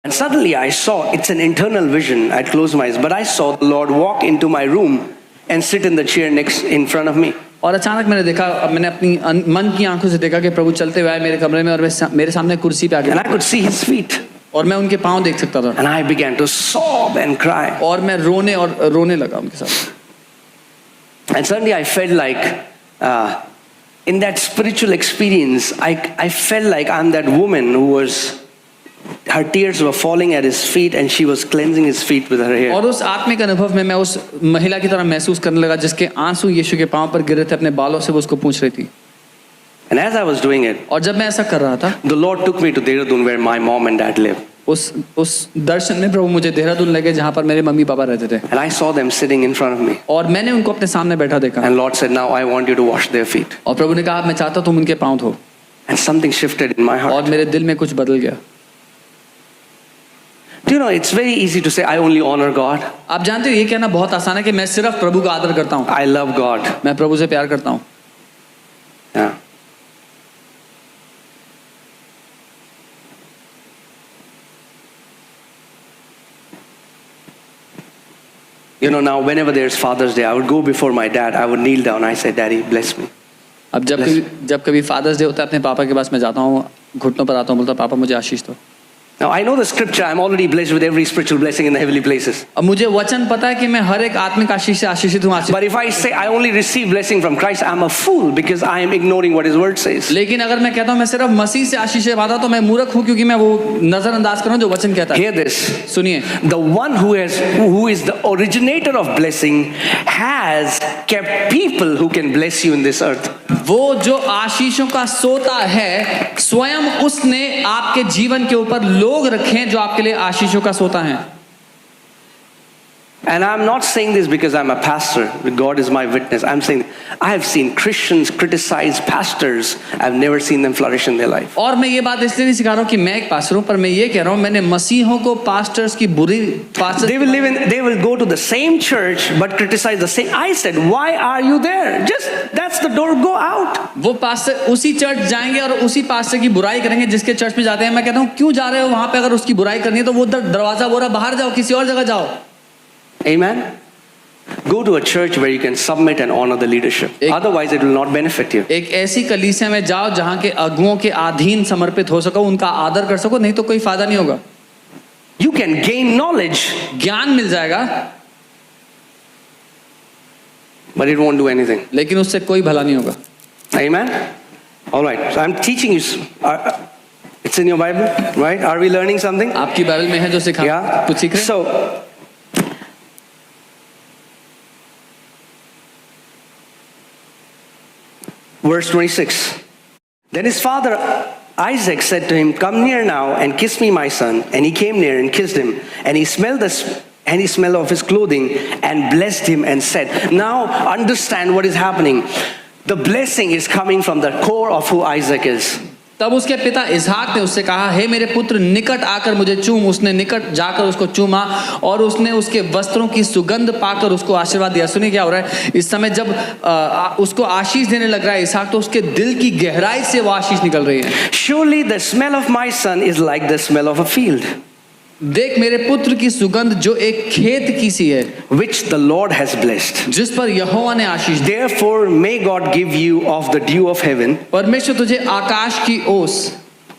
And suddenly I saw, it's an internal vision. I'd closed my eyes, but I saw the Lord walk into my room and sit in the chair next in front of me. और अचानक मैंने देखा, मैंने अपनी मन की आंखों से देखा कि प्रभु चलते हुए आए मेरे कमरे में और मेरे सामने कुर्सी पे आके, And I could see his feet. और मैं उनके पाँव देख सकता था, And I began to sob and cry. और मैं रोने लगा उनके साथ. And suddenly I felt like, in that spiritual experience, I felt like I'm that woman who was, her tears were falling at his feet and she was cleansing his feet with her hair. और उस आत्मिक अनुभव में मैं उस महिला की तरह महसूस करने लगा जिसके आंसू यीशु के पाँव पर गिर रहे थे, अपने बालों से वो उसको पूंछ रही थी. And as I was doing it, और जब मैं ऐसा कर रहा था, the Lord took me to Dehradun where my mom and dad live. उस दर्शन में प्रभु मुझे देहरादून ले गए जहाँ पर मेरे मम्मी पापा रहते थे. And I saw them sitting in front of me. और मैंने उनको अपने सामने बैठा देखा. And Lord said, now I want you to wash their feet. और प्रभु ने कहा, मैं चाहता हूँ तुम उनके पाँव धो. And something shifted in my heart. और मेरे दिल में कुछ बदल गया. Do you know, it's very easy to say, I only honor God. आप जानते हो ये कहना बहुत आसान है कि मैं सिर्फ प्रभु का आदर करता हूँ. I love God. मैं प्रभु से प्यार करता हूँ. Yeah. You know, now whenever there's Father's Day, I would go before my dad. I would kneel down. I said, Daddy, bless me. अब जब कभी फादर्स डे होता है अपने पापा के पास मैं जाता हूँ, घुटनों पर आता हूँ, बोलता पापा मुझे आशीष दो. Now I know the scripture. I'm already blessed with every spiritual blessing in the heavenly places. अब मुझे वचन पता है कि मैं हर एक आत्मिक आशीष से आशीषित हूँ. But if I say I only receive blessing from Christ, I'm a fool because I am ignoring what His Word says. लेकिन अगर मैं कहता हूँ मैं सिर्फ मसीह से आशीष पाता तो मैं मूर्ख हूँ क्योंकि मैं वो नजरअंदाज कर रहा हूँ जो वचन कहता है. Hear this. सुनिए. The one who is the originator of blessing has kept people who can bless you in this earth. वो जो आशीषों का सोता है स्वयं उसने आपके जीवन के ऊपर लोग रखे हैं जो आपके लिए आशीषों का सोता है. And I'm not saying this because I'm a pastor. God is my witness. I'm saying I have seen Christians criticize pastors. I've never seen them flourish in their life. और मैं ये बात इसलिए नहीं सिखा रहा हूँ कि मैं एक पास्टर हूँ, पर मैं ये कह रहा हूँ मैंने मसीहों को पास्टर्स की बुरी They will go to the same church but criticize the same. I said, why are you there? Just that's the door. Go out. वो पास्टर उसी चर्च जाएंगे और उसी पास्टर की बुराई करेंगे जिसके चर्च में जाते हैं. मैं कहता हूँ क्यों जा रहे हो वहां पे? अगर उसकी बुराई करनी है तो वो दरवाजा बोरा बाहर जाओ, किसी और जगह जाओ. Amen. Go to a church where you can submit and honor the leadership. Otherwise, it will not benefit you. एक ऐसी कलीसिया में जाओ जहाँ के अगुओं के अधीन समर्पित हो सको, उनका आदर कर सको, नहीं तो कोई फायदा नहीं होगा. You can gain knowledge, ज्ञान मिल जाएगा, but it won't do anything. लेकिन उससे कोई भला नहीं होगा. Amen. All right. So I'm teaching you. It's in your Bible, right? Are we learning something? आपकी बाइबल में है जो सिखा. Yeah. कुछ सीख रहे हैं? So. Verse 26. Then his father Isaac said to him, come near now and kiss me, my son. And he came near and kissed him. And he smelled of his clothing and blessed him and said, now understand what is happening. The blessing is coming from the core of who Isaac is. तब उसके पिता इसहाक ने उससे कहा, हे मेरे पुत्र निकट आकर मुझे चूम. उसने निकट जाकर उसको चूमा और उसने उसके वस्त्रों की सुगंध पाकर उसको आशीर्वाद दिया. सुनिए क्या हो रहा है इस समय जब उसको आशीष देने लग रहा है इसहाक, तो उसके दिल की गहराई से वो आशीष निकल रही है. Surely the smell of my son is like the smell of a field. देख मेरे पुत्र की सुगंध जो एक खेत की सी है, which the Lord has blessed. जिस पर यहोवा ने आशीष दी. Therefore may God give you of the dew of heaven, परमेश्वर तुझे आकाश की ओस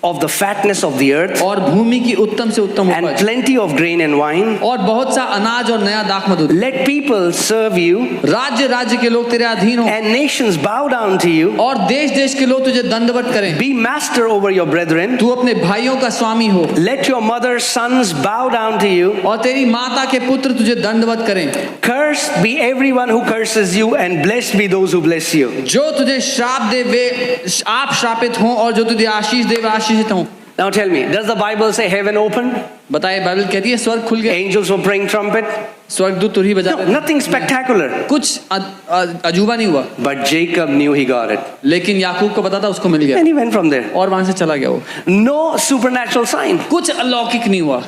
of the fatness of the earth, और भूमि की उत्तम से उत्तम and उपज, plenty of grain and wine. और बहुत सा अनाज और नया दाखमधु. Let people serve you, राज्य राज्य के लोग तेरे अधीन हो, and nations bow down to you. और देश देश के लोग तुझे दंडवत करें. Be master over your brethren. तू अपने भाइयों का स्वामी हो. Let your mother's sons bow down to you. और तेरी माता के पुत्र तुझे दंडवत करें. Cursed be everyone who curses you, and blessed be those who bless you. जो तुझे श्राप दे वे आप श्रापित हों, और जो तुझे आशीष दे वे आशीषित हों. Now tell me, does the Bible say heaven opened? बताइए बाइबल कहती है स्वर्ग खुल गया. Angels were praying trumpet? स्वर्गदूत तुरही बजा No, रहे थे. nothing spectacular. कुछ अजूबा नहीं हुआ. But Jacob knew he got it. लेकिन याकूब को पता था उसको मिल गया And he went from there. और वहां से चला गया वो. No supernatural sign. कुछ अलौकिक नहीं हुआ.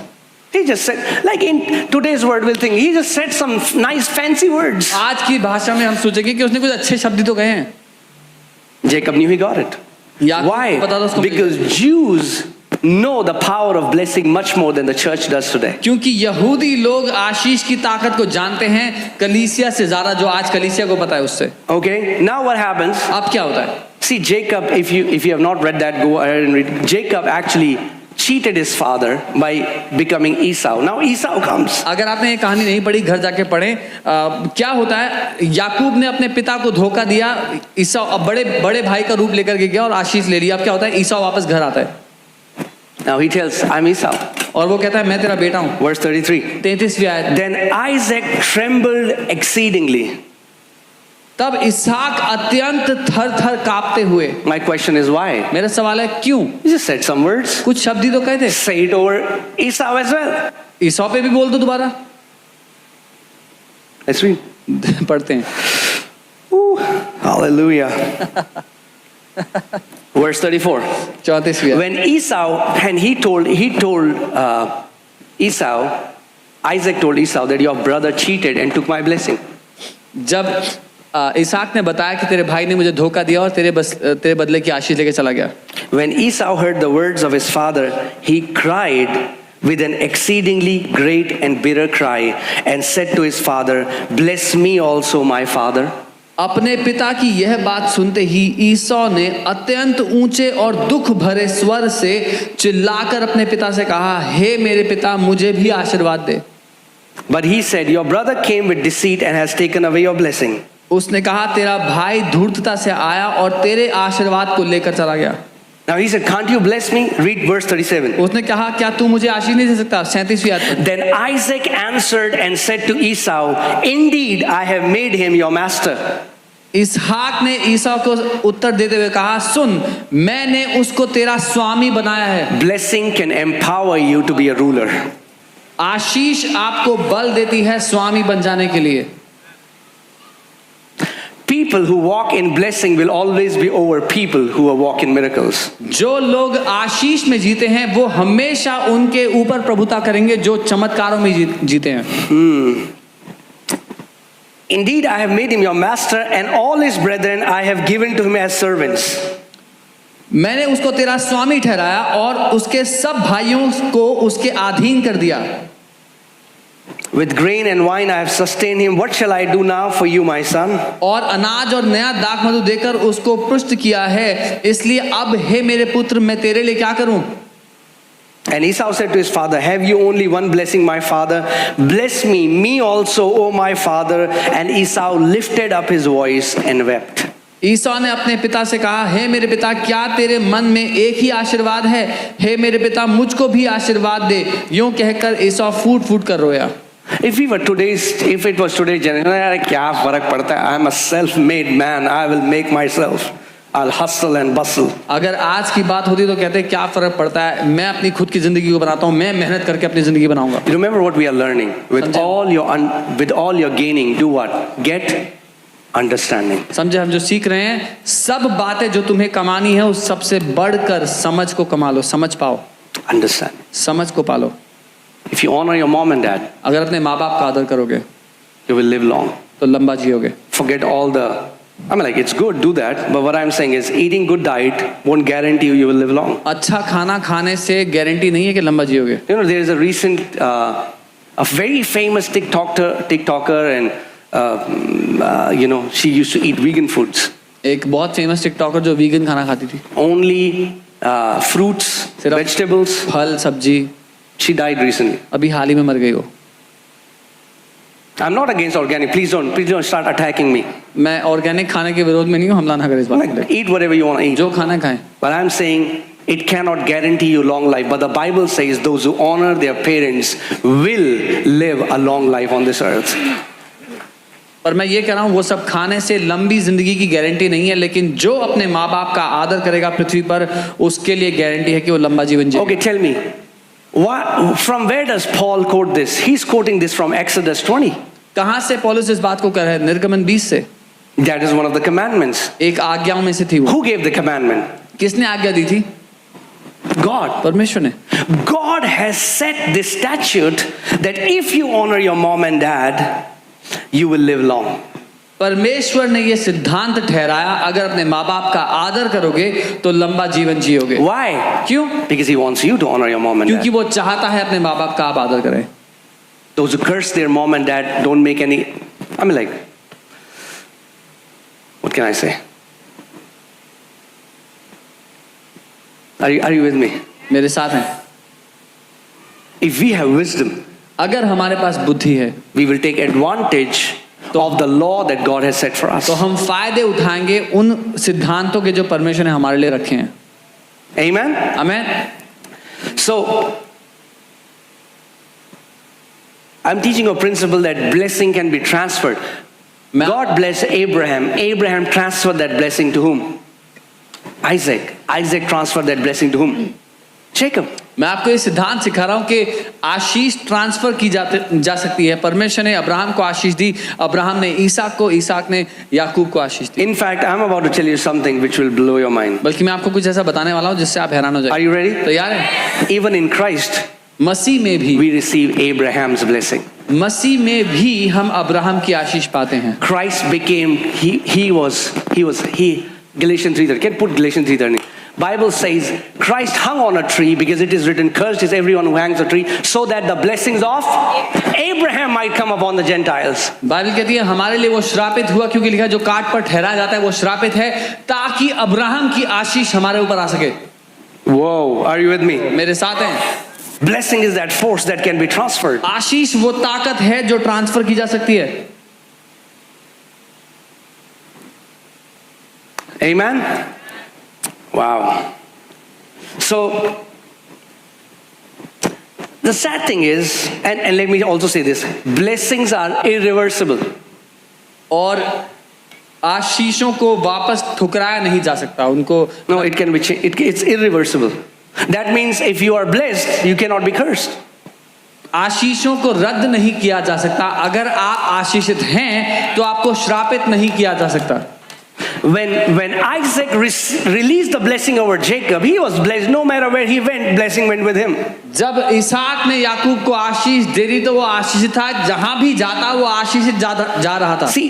He just said, like in today's word we'll think, he just said some nice fancy words. आज की भाषा में हम सोचेंगे कि उसने कुछ अच्छे शब्द तो कहे हैं. Jacob knew he got it. Yakub Why? को पता था उसको मिल गया. Because Jews know the power of blessing much more than the church does today. क्योंकि यहूदी लोग आशीष की ताकत को जानते हैं कलीसिया से ज्यादा, जो आज कलीसिया को पता है उससे। Okay, now what happens? अब क्या होता है? See, Jacob, if you have not read that, go ahead and read. Jacob actually cheated his father by becoming Esau. Now Esau comes. अगर आपने ये कहानी नहीं पढ़ी, घर जाके पढ़ें। क्या होता है, याकूब ने अपने पिता को धोखा दिया, ईसाऊ अब बड़े भाई का रूप लेकर के गया और आशीष ले लिया। अब क्या होता है, ईसाऊ वापस घर आता है। Now he tells, I'm Esau. और वो कहता है मैं तेरा बेटा हूँ। Verse 33. 33वीं आयत। Then Isaac trembled exceedingly. तब इसहाक अत्यंत थर-थर कांपते हुए। My question is why? मेरा सवाल है क्यों? He just said some words. कुछ शब्द ही तो कहे थे। Say it over Esau as well. ईसाऊ पे भी बोल दो दोबारा। Let's read. पढ़ते हैं। Hallelujah. Verse 34. 34वीं आयत। When Esau, and he told Esau, Isaac told Esau that your brother cheated and took my blessing. जब इसहाक ने बताया कि तेरे भाई ने मुझे धोखा दिया और तेरे बदले की आशीष लेके चला गया। When Esau heard the words of his father, he cried with an exceedingly great and bitter cry and said to his father, bless me also, my father. अपने पिता की यह बात सुनते ही ईसौ ने अत्यंत ऊंचे और दुख भरे स्वर से चिल्लाकर अपने पिता से कहा, हे मेरे पिता, मुझे भी आशीर्वाद दे। But he said, your brother came with deceit and has taken away your blessing. उसने कहा, तेरा भाई धूर्तता से आया और तेरे आशीर्वाद को लेकर चला गया। Now he said, can't you bless me? Read verse 37. उसने कहा, क्या तू मुझे आशीष नहीं दे सकता? 37वीं आयत। Then Isaac answered and said to Esau, indeed I have made him your master. इसहाक ने ईसाऊ को उत्तर देते हुए कहा, सुन, मैंने उसको तेरा स्वामी बनाया है। Blessing can empower you to be a ruler. आशीष आपको बल देती है स्वामी बन जाने के लिए। People who walk in blessing will always be over people who walk in miracles. जो लोग आशीष में जीते हैं वो हमेशा उनके ऊपर प्रभुता करेंगे जो चमत्कारों में जीते हैं। Indeed, I have made him your master, and all his brethren I have given to him as servants. मैंने उसको तेरा स्वामी ठहराया और उसके सब भाइयों को उसके अधीन कर दिया। With grain and wine I have sustained him. What shall I do now for you, my son? और अनाज और नया दाख मधु देकर उसको पुष्ट किया है, इसलिए अब हे मेरे पुत्र, मैं तेरे लिए क्या करूं? And Esau said to his father, have you only one blessing, my father? Bless me also, O my father. And Esau lifted up his voice and wept. ईसौ ने अपने पिता से कहा, हे मेरे पिता, क्या तेरे मन में एक ही आशीर्वाद है? हे मेरे पिता, मुझको भी आशीर्वाद दे। यूं कहकर ईसौ फूट फूट कर रोया। If it was today's generation, क्या फर्क पड़ता है? I am a self-made man. I will make myself. I'll hustle and bustle. अगर आज की बात होती तो कहते क्या फर्क पड़ता है, मैं अपनी खुद की जिंदगी को बनाता हूँ, मैं मेहनत करके अपनी जिंदगी बनाऊंगा। Remember what we are learning. With all your gaining, do what? Get understanding. समझे, हम जो सीख रहे हैं, सब बातें जो तुम्हें कमानी है उस सबसे बढ़कर समझ को कमा लो, समझ पाओ। Understand. समझ को पालो। If you honor your mom and dad, अगर अपने माँ बाप का आदर करोगे you will live long. तो लंबा जियोगे। Forget all the, it's good, do that, but what I'm saying is eating good diet won't guarantee you will live long. अच्छा खाना खाने से गारंटी नहीं है कि लंबा जियोगे। You know, there is a recent, a very famous TikToker and, she used to eat vegan foods. एक बहुत फेमस टिकटॉकर जो वीगन खाना खाती थी, Only fruits, सिर्फ vegetables. फल सब्जी। She died recently. अभी हाल ही में मर गई हो। I'm not against organic. Please don't start attacking me. मैं ऑर्गेनिक खाने के विरोध में नहीं हूँ, हमला ना करें इस बात पे। Eat whatever you want to eat. जो खाना खाएं। But I'm saying it cannot guarantee you long life. But the Bible says those who honor their parents will live a long life on this earth. पर मैं ये कह रहा हूँ, वो सब खाने से लंबी जिंदगी की गारंटी नहीं है, लेकिन जो अपने माँ बाप का आदर करेगा पृथ्वी पर, उसके लिए गारंटी है कि वो लंबा जीवन जिएगा। Okay, tell me, from where does Paul quote this? He's quoting this from Exodus 20. कहाँ से पौलुस इस बात को कह रहा है? निर्गमन 20 से। That is one of the commandments. एक आज्ञाओं में से थी वो। Who gave the commandment? किसने आज्ञा दी थी? God. परमेश्वर ने। God has set this statute that if you honor your mom and dad, you will live long. परमेश्वर ने ये सिद्धांत ठहराया, अगर अपने माँ बाप का आदर करोगे तो लंबा जीवन जियोगे। Why? क्यों? Because he wants you to honor your mom and क्योंकि dad. वो चाहता है अपने माँ बाप का आप आदर करें। Those who curse their mom and dad don't make any, I mean like, what can I say? Are you with me? मेरे साथ हैं। If we have wisdom, अगर हमारे पास बुद्धि है we will take advantage of the law that God has set for us. तो हम फायदे उठाएंगे उन सिद्धांतों के जो परमेश्वर ने हमारे लिए रखे हैं। Amen? आमीन। So, I'm teaching a principle that blessing can be transferred. मैं God blessed Abraham. Abraham transferred that blessing to whom? Isaac. Isaac transferred that blessing to whom? Jacob. मैं आपको ये सिद्धांत सिखा रहा हूँ कि आशीष ट्रांसफर की जा सकती है। परमेश्वर ने अब्राहम को आशीष दी, अब्राहम ने ईसाक को, ईसाक ने याकूब को आशीष दी। In fact, I'm about to tell you something which will blow your mind. बल्कि मैं आपको कुछ ऐसा बताने वाला हूँ जिससे आप हैरान हो Are जाए। you ready? तैयार है? Even in Christ, मसीह में भी we receive Abraham's blessing. मसीह में भी हम अब्राहम की आशीष पाते हैं। Christ became, Galatians 3:30. Can put Galatians 3:30. Bible says Christ hung on a tree because it is written, cursed is everyone who hangs a tree, so that the blessings of Abraham might come upon the Gentiles. Bible कहती है हमारे लिए वो श्रापित हुआ, क्योंकि लिखा है जो काट पर ठहराया जाता है वो श्रापित है, ताकि अब्राहम की आशीष हमारे ऊपर आ सके। Whoa, are you with me? मेरे साथ हैं? Blessing is that force that can be transferred. आशीष वो ताकत है जो ट्रांसफर की जा सकती है। Amen? Wow. So, the sad thing is, and let me also say this, blessings are irreversible. और आशीषों को वापस ठुकराया नहीं जा सकता, उनको No, it can be changed. It's irreversible. That means if you are blessed, you cannot be cursed. आशीषों को रद्द नहीं किया जा सकता। अगर आप आशीषित हैं तो आपको श्रापित नहीं किया जा सकता। When Isaac released the blessing over Jacob, he was blessed. No matter where he went, blessing went with him. जब इसहाक ने याकूब को आशीष दे दी तो वो आशीषित था, जहां भी जाता वो आशीषित जा रहा था। See,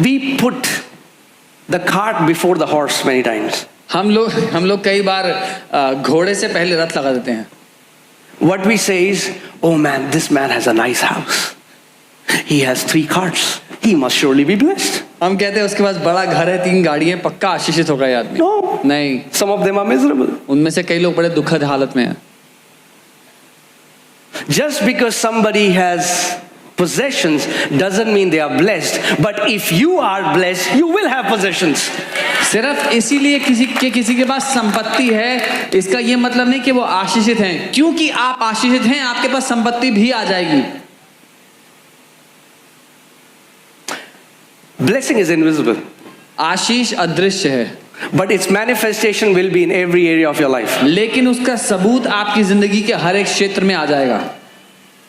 we put the cart before the horse many times. हम लोग कई बार घोड़े से पहले रथ लगा देते हैं। What we say is, oh man, this man has a nice house. He has 3 carts. He must surely be blessed. हम कहते हैं उसके पास बड़ा घर है, 3 गाड़ियां, पक्का आशीषित होगा ये आदमी। No. नहीं, Some of them are miserable. उनमें से कई लोग बड़े दुखद हालत में हैं। Just because somebody has possessions doesn't mean they are blessed. But if you are blessed, you will have possessions. सिर्फ इसीलिए किसी के पास संपत्ति है, इसका ये मतलब नहीं कि वो आशीषित हैं। क्योंकि आप आशीषित हैं, आपके पास संपत्ति भी आ जाएगी। Blessing is invisible. आशीष अदृश्य है, But its manifestation will be in every area of your life. लेकिन उसका सबूत आपकी जिंदगी के हर एक क्षेत्र में आ जाएगा।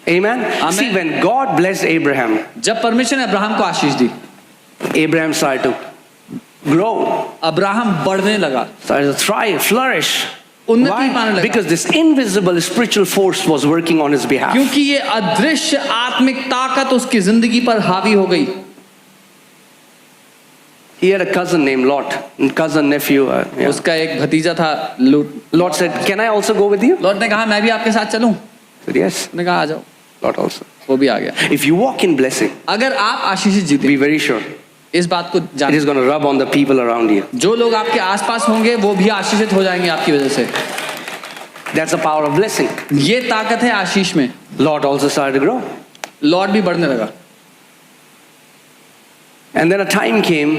Amen? Amen. See, when God blessed Abraham, जब परमेश्वर ने अब्राहम को आशीष दी, Abraham started to grow, Abraham बढ़ने लगा, started to thrive, flourish. उन्नति पाने Why? लगा। Because this invisible spiritual force was working on his behalf. क्योंकि ये अदृश्य आत्मिक ताकत उसकी जिंदगी पर हावी हो गई। He had a cousin named Lot, cousin, nephew. Yeah. उसका एक भतीजा था लूट। Lot said, can I also go with you? Lot ने कहा मैं भी आपके साथ चलूं? He said, yes. उसने कहा आ जाओ, Lot also. वो भी आ गया। If you walk in blessing, अगर आप आशीषित जीते, be very sure इस बात को it जान, is going to rub on the people around you. जो लोग आपके आसपास होंगे वो भी आशीषित हो जाएंगे आपकी वजह से। That's the power of blessing. ये ताकत है आशीष में। Lot also started to grow. Lot भी बढ़ने लगा। And then a time came,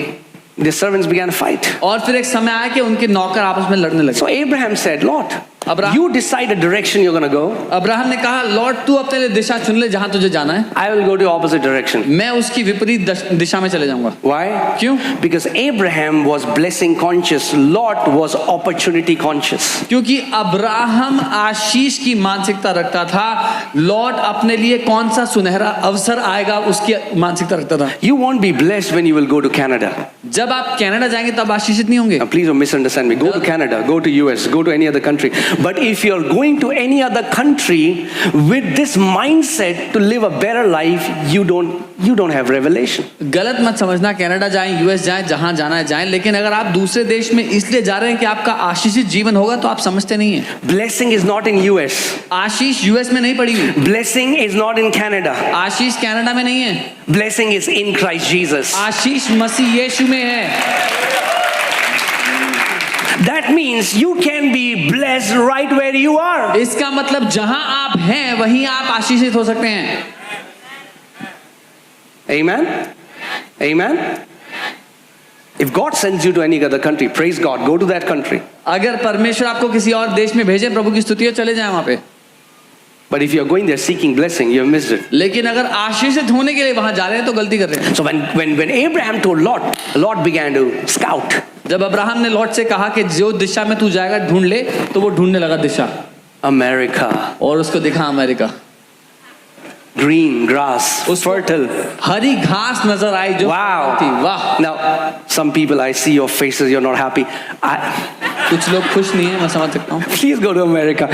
the servants began to fight. और फिर एक समय आया कि उनके नौकर आपस में लड़ने लगे। So Abraham said, Lot, Abraham- you decide the direction you're going to go. Abraham ने कहा लॉट तू अपने लिए दिशा चुन ले जहां तुझे जाना है, I will go to opposite direction. मैं उसकी विपरीत दिशा में चले जाऊंगा। Why? क्यों? Because Abraham was blessing conscious. Lot was opportunity conscious. क्योंकि अब्राहम आशीष की मानसिकता रखता था, लॉट अपने लिए कौन सा सुनहरा अवसर आएगा उसकी मानसिकता रखता था। You won't be blessed when you will go to Canada. जब आप कनाडा जाएंगे तब आशीषित नहीं होंगे। Now, please don't misunderstand me. Go to Canada, go to US, go to any other country. But if you're going to any other country with this mindset to live a better life, you don't have revelation. गलत मत समझना, Canada जाएं, US जाएं, जहां जाना है जाएं, लेकिन अगर आप दूसरे देश में इसलिए जा रहे हैं कि आपका आशीषित जीवन होगा तो आप समझते नहीं हैं। Blessing is not in US. Ashish US में नहीं पड़ी हुई, Blessing is not in Canada. Ashish Canada में नहीं है, Blessing is in Christ Jesus. आशीष मसीह यीशु में है। That means you can be blessed right where you are. इसका मतलब जहां आप हैं वहीं आप आशीषित हो सकते हैं। Amen? Amen? If God sends you to any other country, praise God, go to that country. अगर परमेश्वर आपको किसी और देश में भेजे, प्रभु की स्तुति हो, चले जाएं वहां पे। But if you're going there seeking blessing, you have missed it. लेकिन अगर आशीषित होने के लिए वहां जा रहे हैं तो गलती कर रहे हैं। So when Abraham told Lot, Lot began to scout. जब अब्राहम ने लॉट से कहा कि जो दिशा में तू जाएगा ढूंढ ले, तो वो ढूंढने लगा दिशा, America, और उसको दिखा अमेरिका। green grass, fertile. हरी घास नजर आई जो Wow. थी। वाह। Now, some people, I see your faces, you're not happy. कुछ लोग खुश नहीं है, मैं समझ सकता हूँ। Please go to America.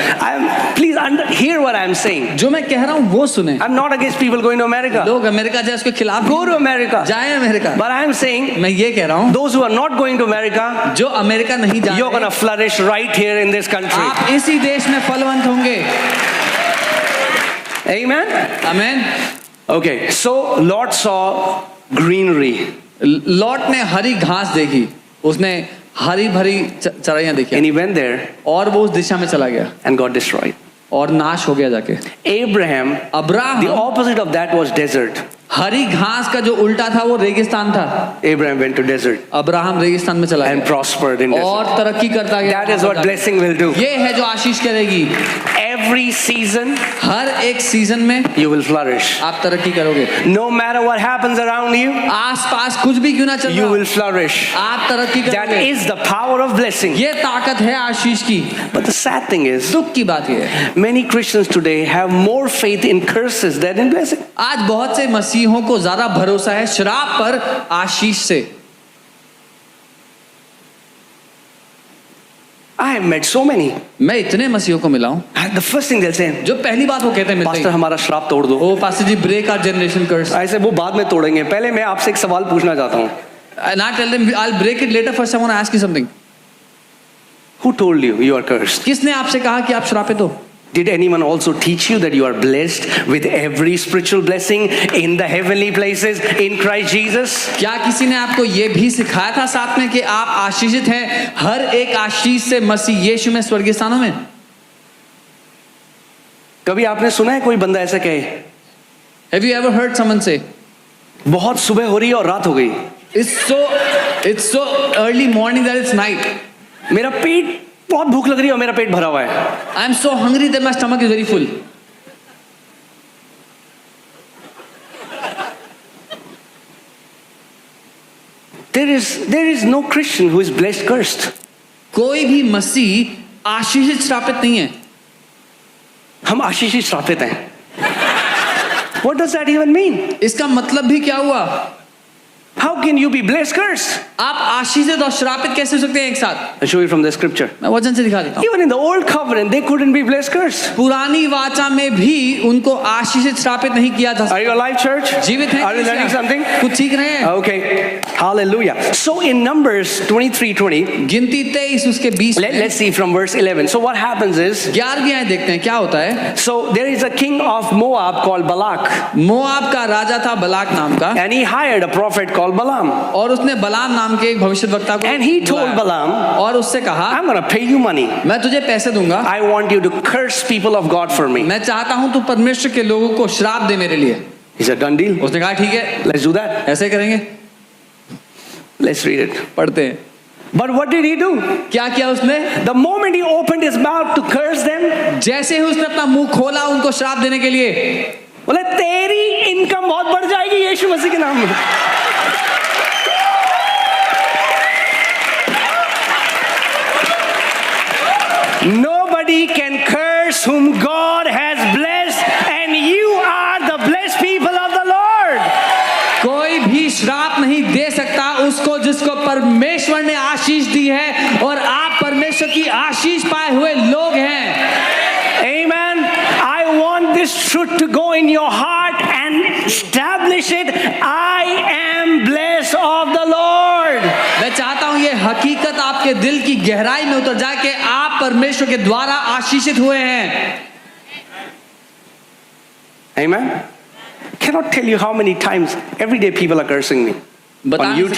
Please hear what I'm saying. जो मैं कह रहा हूँ वो सुने। I'm not against people going to America. लोग अमेरिका जाए उसके खिलाफ Go to America. जाए अमेरिका। But I'm saying, मैं ये कह रहा हूँ, those who are not going to America, जो अमेरिका नहीं जा you're रहे, going to flourish right here in this country. आप इसी देश में फलवंत होंगे। Amen? आमीन। Okay, so Lot saw greenery. Lot ने हरी घास देखी, उसने हरी भरी चराइयां देखी, And he went there और वो उस दिशा में चला गया and got destroyed. और नाश हो गया जाके। Abraham, the Abraham, opposite of that was desert. हरी घास का जो उल्टा था वो रेगिस्तान था। Abraham went to desert Abraham रेगिस्तान में चला and गया prospered in और desert. तरक्की करता गया। That is what blessing will do. ये है जो आशीष करेगी। Every season, हर एक सीजन में you will flourish. आप तरक्की करोगे। No matter what happens around you, आसपास कुछ भी क्यों ना चल you रहा, will flourish. आप तरक्की That करोगे। is the power of blessing. ये ताकत है आशीष की। But the sad thing is, दुख की बात ये है, many Christians today have more faith in curses than in blessing. आज बहुत से मसीहों को ज्यादा भरोसा है श्राप पर आशीष से। I have met so many. मैं इतने मसीहों को मिला हूं, And the first thing they'll say, जो पहली बात वो कहते हैं मिलते पास्टर ही, हमारा श्राप तोड़ दो। ओ pastor ji break our generation curse. ऐसे वो बाद में तोड़ेंगे, पहले मैं आपसे एक सवाल पूछना चाहता हूँ। And I tell them I'll break it later. First I want to ask you something. Who told you you are cursed? किसने आपसे कहा कि आप श्रापित हो? Did anyone also teach you that you are blessed with every spiritual blessing in the heavenly places in Christ Jesus? क्या किसी ने आपको ये भी सिखाया था साथ में कि आप आशीषित हैं हर एक आशीष से मसीह यीशु में स्वर्गीय स्थानों में? कभी आपने सुना है कोई बंदा ऐसा कहे, Have you ever heard someone say, बहुत सुबह हो रही है और रात हो गई, it's so early morning that it's night. मेरा पेट बहुत भूख लग रही है और मेरा पेट भरा हुआ है. I am so hungry that my stomach is very full. There is no Christian who is blessed cursed. कोई भी मसीह आशीषित श्रापित नहीं है. हम आशीषित श्रापित हैं. What does that even mean? इसका मतलब भी क्या हुआ? How can you be blessed cursed? आप आशीषित और श्रापित कैसे हो सकते हैं एक साथ? I'll show you from the scripture. मैं वचन से दिखा देता हूँ. Even in the old covenant, they couldn't be blessed cursed. पुरानी वाचा में भी उनको आशीषित श्रापित नहीं किया जा सकता. Are you alive, church? जीवित हैं? Are you learning something? कुछ सीख रहे हैं? Okay. Hallelujah. So in Numbers 23:20, गिनती 23 उसके 20 let's see from verse 11. So what happens is, 11 आयत देखते हैं क्या होता है. so there is a king of Moab called Balak, Moab का राजा था बलाक नाम का, and he hired a prophet called Balaam. और उसने बलाम नाम के एक भविष्यद्वक्ता को And he told बुलाया. Balaam, और उससे कहा I'm going to pay you money. मैं तुझे पैसे दूंगा, I want you to curse people of God for me. मैं चाहता हूं तू परमेश्वर के लोगों को श्राप दे मेरे लिए. He said, done deal. उसने कहा ठीक है, Let's do that. ऐसे करेंगे. Let's read it. पढ़ते हैं. But what did he do? क्या किया उसने? The moment he opened his mouth to curse them, जैसे ही उसने अपना मुंह खोला उनको श्राप देने के लिए, बोले तेरी इनकम बहुत बढ़ जाएगी यीशु मसीह के नाम में. Nobody can curse whom God has blessed, and you are the blessed people of the Lord. कोई भी श्राप नहीं दे सकता उसको जिसको परमेश्वर ने आशीष दी है, और आप परमेश्वर की आशीष पाए हुए लोग हैं. this truth to go in your heart and establish it. I am blessed of the Lord. मैं चाहता हूं ये हकीकत आपके दिल की गहराई में उतर जाए कि आप परमेश्वर के द्वारा आशीषित हुए हैं. Amen. Cannot tell you how many times every day people are cursing me on बता नहीं YouTube.